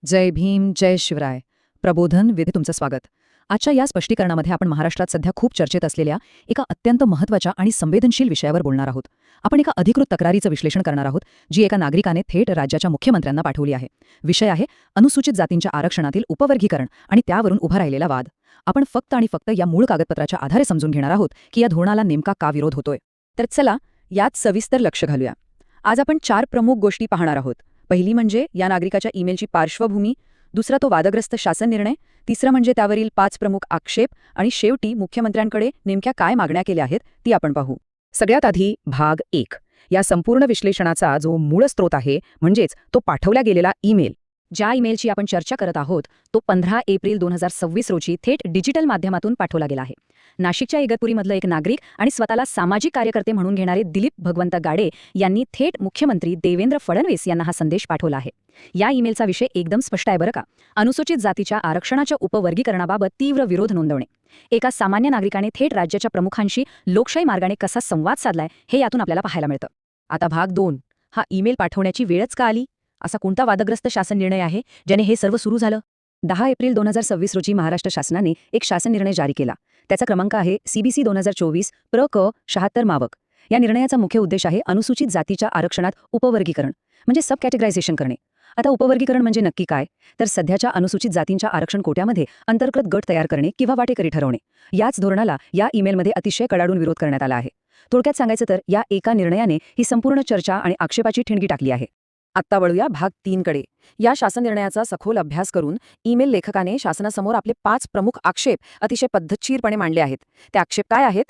जय भीम, जय शिवराय. प्रबोधन विधी तुमचं स्वागत. आजच्या या स्पष्टीकरणामध्ये आपण महाराष्ट्रात सध्या खूप चर्चेत असलेल्या एका अत्यंत महत्त्वाच्या आणि संवेदनशील विषयावर बोलणार आहोत. आपण एका अधिकृत तक्रारीचं विश्लेषण करणार आहोत, जी एका नागरिकाने थेट राज्याच्या मुख्यमंत्र्यांना पाठवली आहे. विषय आहे अनुसूचित जातींच्या आरक्षणातील उपवर्गीकरण आणि त्यावरून उभा राहिलेला वाद. आपण फक्त आणि फक्त या मूळ कागदपत्राच्या आधारे समजून घेणार आहोत की या धोरणाला नेमका का विरोध होतोय. तर चला यात सविस्तर लक्ष घालूया. आज आपण 4 प्रमुख गोष्टी पाहणार आहोत. पहिली म्हणजे या नागरिकाच्या ईमेलची पार्श्वभूमी, दुसरा तो वादग्रस्त शासन निर्णय, तिसरं म्हणजे त्यावरील 5 प्रमुख आक्षेप आणि शेवटी मुख्यमंत्र्यांकडे नेमक्या काय मागण्या केल्या आहेत ती आपण पाहू. सगळ्यात आधी भाग 1. या संपूर्ण विश्लेषणाचा जो मूळ स्रोत आहे म्हणजेच तो पाठवला गेलेला ईमेल. ज्या ईमेलची आपण चर्चा करत आहोत तो 15 एप्रिल 2026 रोजी थेट डिजिटल माध्यमातून पाठवला गेला आहे. नाशिकच्या इगतपुरीमधलं एक नागरिक आणि स्वतःला सामाजिक कार्यकर्ते म्हणून घेणारे दिलीप भगवंत गाडे यांनी थेट मुख्यमंत्री देवेंद्र फडणवीस यांना हा संदेश पाठवला आहे. या ईमेलचा विषय एकदम स्पष्ट आहे बरं का. अनुसूचित जातीच्या आरक्षणाच्या उपवर्गीकरणाबाबत तीव्र विरोध नोंदवणे. एका सामान्य नागरिकाने थेट राज्याच्या प्रमुखांशी लोकशाही मार्गाने कसा संवाद साधलाय हे यातून आपल्याला पाहायला मिळतं. आता भाग 2. हा ईमेल पाठवण्याची वेळच का आली? असा कोणता वादग्रस्त शासन निर्णय आहे ज्याने हे सर्व सुरू झालं? 10 एप्रिल 2026 रोजी महाराष्ट्र शासनाने एक शासन निर्णय जारी केला. त्याचा क्रमांक आहे CBC 2024 प्र क 76 मावक. या निर्णयाचा मुख्य उद्देश आहे अनुसूचित जातीच्या आरक्षणात उपवर्गीकरण म्हणजे सब कॅटेगरायझेशन करणे. आता उपवर्गीकरण म्हणजे नक्की काय? तर सध्याच्या अनुसूचित जातींच्या आरक्षण कोट्यामध्ये अंतर्गत गट तयार करणे किंवा वाटेकरी ठरवणे. याच धोरणाला या ईमेलमध्ये अतिशय कडाडून विरोध करण्यात आला आहे. थोडक्यात सांगायचं तर या एका निर्णयाने ही संपूर्ण चर्चा आणि आक्षेपाची ठिणगी टाकली आहे. आत्ता वळूया भाग 3 कडे. या शासन निर्णयाचा सखोल अभ्यास करून ईमेल लेखकाने शासनासमोर आपले 5 प्रमुख आक्षेप अतिशय पद्धतशीरपणे मांडले आहेत. ते आक्षेप काय आहेत?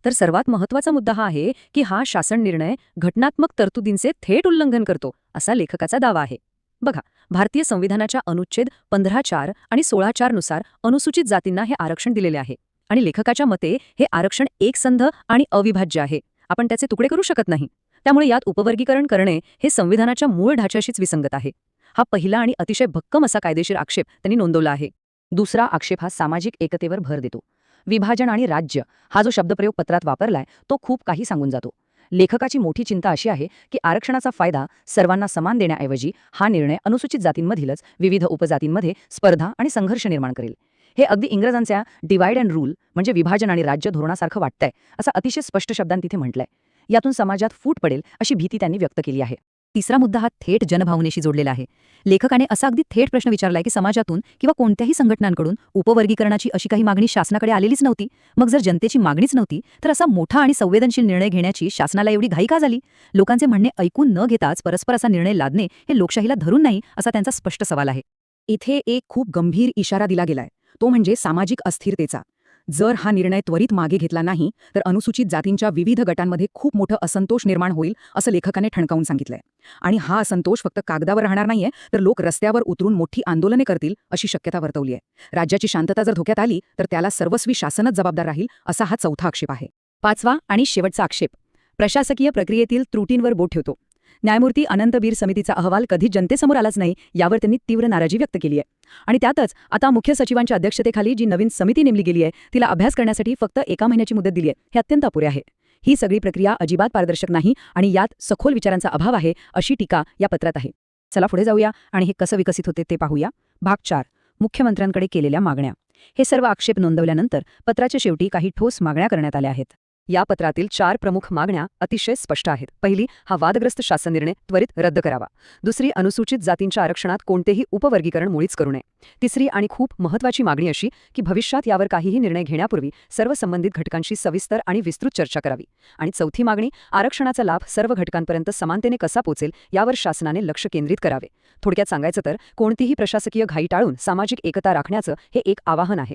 तर सर्वात महत्त्वाचा मुद्दा हा आहे की हा शासन निर्णय घटनात्मक तरतुदींचे थेट उल्लंघन करतो असा लेखकाचा दावा आहे. बघा, भारतीय संविधानाच्या अनुच्छेद 15(4) आणि 16(4) नुसार अनुसूचित जातींना हे आरक्षण दिलेले आहे आणि लेखकाच्या मते हे आरक्षण एकसंध आणि अविभाज्य आहे. आपण त्याचे तुकडे करू शकत नाही. त्यामुळे यात उपवर्गीकरण करणे हे संविधानाच्या मूळ ढाच्याशीच विसंगत आहे. हा पहिला आणि अतिशय भक्कम असा कायदेशीर आक्षेप त्यांनी नोंदवला आहे. दुसरा आक्षेप हा सामाजिक एकतेवर भर देतो. विभाजन आणि राज्य हा जो शब्दप्रयोग पत्रात वापरलाय तो खूप काही सांगून जातो. लेखकाची मोठी चिंता अशी आहे की आरक्षणाचा फायदा सर्वांना समान देण्याऐवजी हा निर्णय अनुसूचित जातींमधीलच विविध उपजातींमध्ये स्पर्धा आणि संघर्ष निर्माण करेल. हे अगदी इंग्रजांच्या डिवाइड अँड रूल म्हणजे विभाजन आणि राज्य धोरणासारखं वाटतंय असं अतिशय स्पष्ट शब्दांत तिथे म्हटलंय. यातून समाजात फूट पडेल अशी भीती त्यांनी व्यक्त केली आहे. तिसरा मुद्दा हा थेट जनभावनेशी जोडलेला आहे. लेखकाने असा अगदी थेट प्रश्न विचारलाय की समाजातून किंवा कोणत्याही संघटनांकडून उपवर्गीकरणाची अशी काही मागणी शासनाकडे आलेलीच नव्हती. मग जर जनतेची मागणीच नव्हती तर असा मोठा आणि संवेदनशील निर्णय घेण्याची शासनाला एवढी घाई का झाली? लोकांचे म्हणणे ऐकून न घेताच परस्पर असा निर्णय लादणे हे लोकशाहीला धरून नाही असा त्यांचा स्पष्ट सवाल आहे. इथे एक खूप गंभीर इशारा दिला गेलाय, तो म्हणजे सामाजिक अस्थिरतेचा. जर हा निर्णय त्वरित मागे घेतला नाही तर अनुसूचित जातींच्या विविध गटांमध्ये खूप मोठं असंतोष निर्माण होईल असं लेखकाने ठणकावून सांगितलंय. आणि हा असंतोष फक्त कागदावर राहणार नाहीये तर लोक रस्त्यावर उतरून मोठी आंदोलने करतील अशी शक्यता वर्तवली आहे. राज्याची शांतता जर धोक्यात आली तर त्याला सर्वस्वी शासनच जबाबदार राहील असा हा चौथा आक्षेप आहे. 5वा आणि शेवटचा आक्षेप प्रशासकीय प्रक्रियेतील त्रुटींवर बोट ठेवतो. न्यायमूर्ती अनंत बीर समितीचा अहवाल कधी जनतेसमोर आलाच नाही यावर त्यांनी तीव्र नाराजी व्यक्त केली आहे. आणि त्यातच आता मुख्य सचिवांच्या अध्यक्षतेखाली जी नवीन समिती नेमली गेली आहे तिला अभ्यास करण्यासाठी फक्त 1 महिन्याची मुदत दिली आहे. हे अत्यंत अपुरे आहे. ही सगळी प्रक्रिया अजिबात पारदर्शक नाही आणि यात सखोल विचारांचा अभाव आहे अशी टीका या पत्रात आहे. चला पुढे जाऊया आणि हे कसं विकसित होते ते पाहूया. भाग 4. मुख्यमंत्र्यांकडे केलेल्या मागण्या. हे सर्व आक्षेप नोंदवल्यानंतर पत्राच्या शेवटी काही ठोस मागण्या करण्यात आल्या आहेत. या पत्रातील 4 प्रमुख मागण्या अतिशय स्पष्ट आहेत. पहिली, हा वादग्रस्त शासन निर्णय त्वरित रद्द करावा. दुसरी, अनुसूचित जातींच्या आरक्षणात कोणतेही उपवर्गीकरण मुळीच करू नये. तिसरी आणि खूप महत्त्वाची मागणी अशी की भविष्यात यावर काहीही निर्णय घेण्यापूर्वी सर्व संबंधित घटकांशी सविस्तर आणि विस्तृत चर्चा करावी. आणि चौथी मागणी, आरक्षणाचा लाभ सर्व घटकांपर्यंत समानतेने कसा पोचेल यावर शासनाने लक्ष केंद्रित करावे. थोडक्यात सांगायचं तर कोणतीही प्रशासकीय घाई टाळून सामाजिक एकता राखण्याचं हे एक आवाहन आहे.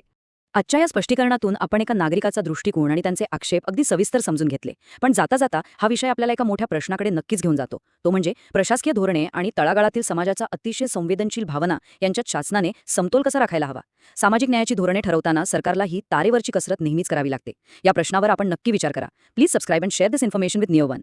आजच्या या स्पष्टीकरणातून आपण एका नागरिकाचा दृष्टिकोन आणि त्यांचे आक्षेप अगदी सविस्तर समजून घेतले. पण जाता जाता हा विषय आपल्याला एका मोठ्या प्रश्नाकडे नक्कीच घेऊन जातो. तो म्हणजे प्रशासकीय धोरणे आणि तळागाळातील समाजाचा अतिशय संवेदनशील भावना यांच्यात शासनाने समतोल कसा राखायला हवा. सामाजिक न्यायाची धोरणे ठरवताना सरकारला ही तारेवरची कसरत नेहमीच करावी लागते. या प्रश्नावर आपण नक्की विचार करा. Please subscribe and share this information with new one.